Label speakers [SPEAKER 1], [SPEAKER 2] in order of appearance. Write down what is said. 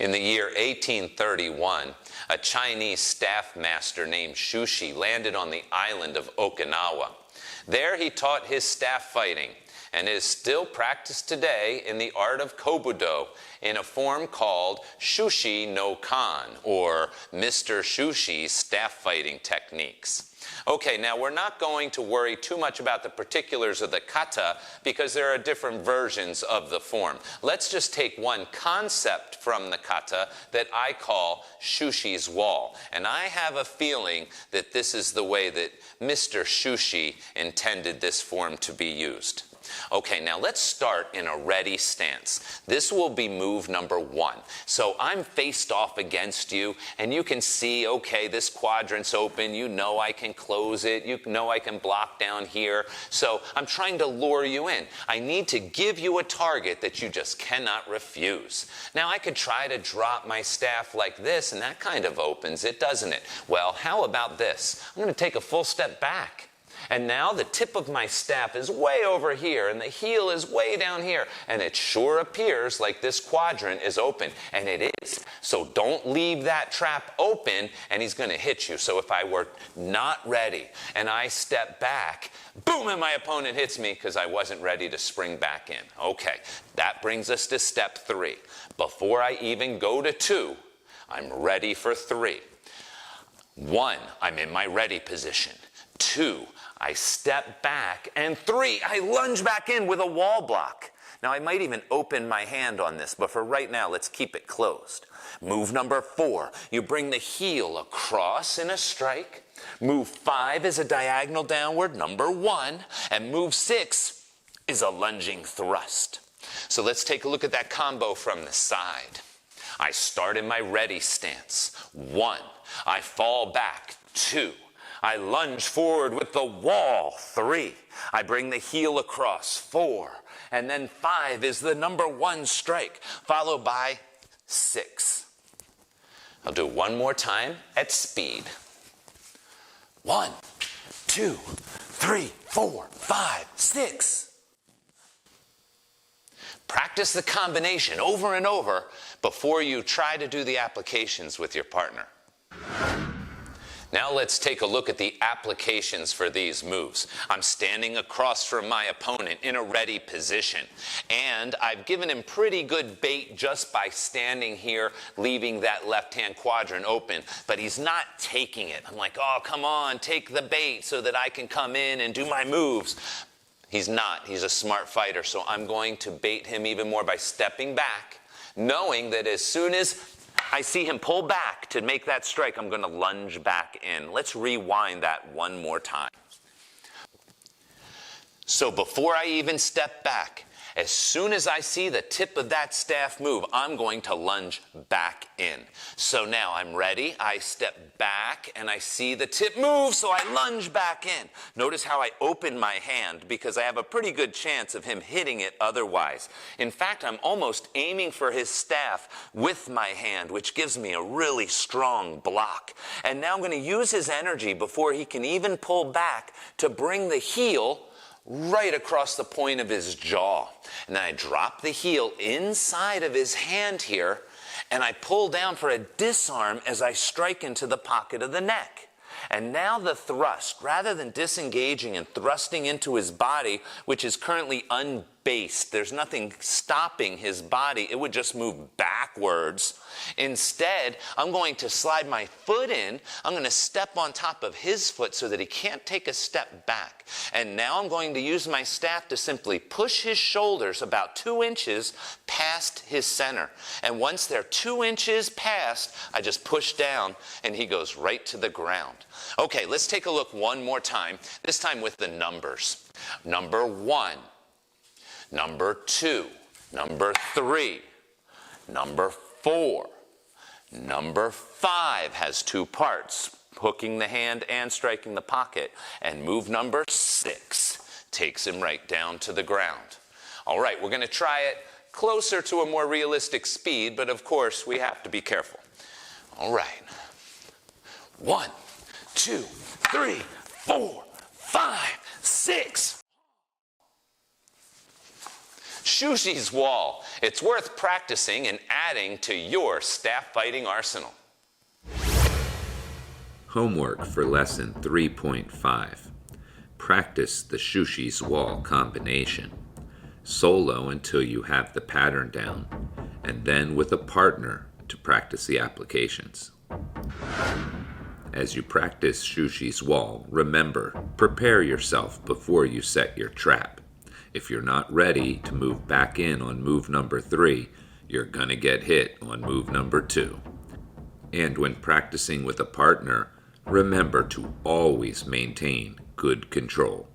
[SPEAKER 1] In the year 1831, a Chinese staff master named Shushi landed on the island of Okinawa. There he taught his staff fighting and is still practiced today in the art of kobudo in a form called Shushi No Kon, or Mr. Shushi's staff fighting techniques. Okay, now we're not going to worry too much about the particulars of the kata because there are different versions of the form. Let's just take one concept from the kata that I call Shushi's wall. And I have a feeling that this is the way that Mr. Shushi intended this form to be used. Okay, now let's start in a ready stance. This will be move number 1. So I'm faced off against you, and you can see, okay, this quadrant's open. You know I can close it. You know I can block down here. So I'm trying to lure you in. I need to give you a target that you just cannot refuse. Now I could try to drop my staff like this, and that kind of opens it, doesn't it? Well, how about this? I'm going to take a full step back. And now the tip of my staff is way over here, and the heel is way down here. And it sure appears like this quadrant is open, and it is. So don't leave that trap open, and he's going to hit you. So if I were not ready, and I step back, boom, and my opponent hits me because I wasn't ready to spring back in. Okay, that brings us to step 3. Before I even go to 2, I'm ready for 3. 1, I'm in my ready position. 2, I step back, and 3, I lunge back in with a wall block. Now, I might even open my hand on this, but for right now, let's keep it closed. Move number 4, you bring the heel across in a strike. Move 5 is a diagonal downward, number 1, and move 6 is a lunging thrust. So let's take a look at that combo from the side. I start in my ready stance. 1, I fall back. 2, I lunge forward with the wall. 3, I bring the heel across. 4, and then 5 is the number 1 strike, followed by 6. I'll do one more time at speed. 1, 2, 3, 4, 5, 6. Practice the combination over and over before you try to do the applications with your partner. Now let's take a look at the applications for these moves. I'm standing across from my opponent in a ready position, and I've given him pretty good bait just by standing here, leaving that left-hand quadrant open, but he's not taking it. I'm like, oh, come on, take the bait so that I can come in and do my moves. He's not. He's a smart fighter, so I'm going to bait him even more by stepping back, knowing that as soon as I see him pull back to make that strike, I'm going to lunge back in. Let's rewind that one more time. So before I even step back, as soon as I see the tip of that staff move, I'm going to lunge back in. So now I'm ready. I step back and I see the tip move, so I lunge back in. Notice how I open my hand because I have a pretty good chance of him hitting it otherwise. In fact, I'm almost aiming for his staff with my hand, which gives me a really strong block. And now I'm going to use his energy before he can even pull back to bring the heel right across the point of his jaw. And then I drop the heel inside of his hand here, and I pull down for a disarm as I strike into the pocket of the neck. And now the thrust, rather than disengaging and thrusting into his body, which is currently unbased, there's nothing stopping his body, it would just move backwards. Instead, I'm going to slide my foot in, I'm going to step on top of his foot so that he can't take a step back. And now I'm going to use my staff to simply push his shoulders about 2 inches past his center. And once they're 2 inches past, I just push down and he goes right to the ground. Okay, let's take a look one more time, this time with the numbers. Number 1, number 2, number 3, number 4, number 5 has 2 parts, hooking the hand and striking the pocket. And move number 6 takes him right down to the ground. All right, we're going to try it closer to a more realistic speed, but of course we have to be careful. All right. 1, 2, 3, 4, 5, 6. Shushi's wall. It's worth practicing and adding to your staff fighting arsenal.
[SPEAKER 2] Homework for Lesson 3.5. Practice the Shushi's wall combination. Solo until you have the pattern down, and then with a partner to practice the applications. As you practice Shushi's wall, remember, prepare yourself before you set your trap. If you're not ready to move back in on move number 3, you're gonna get hit on move number 2. And when practicing with a partner, remember to always maintain good control.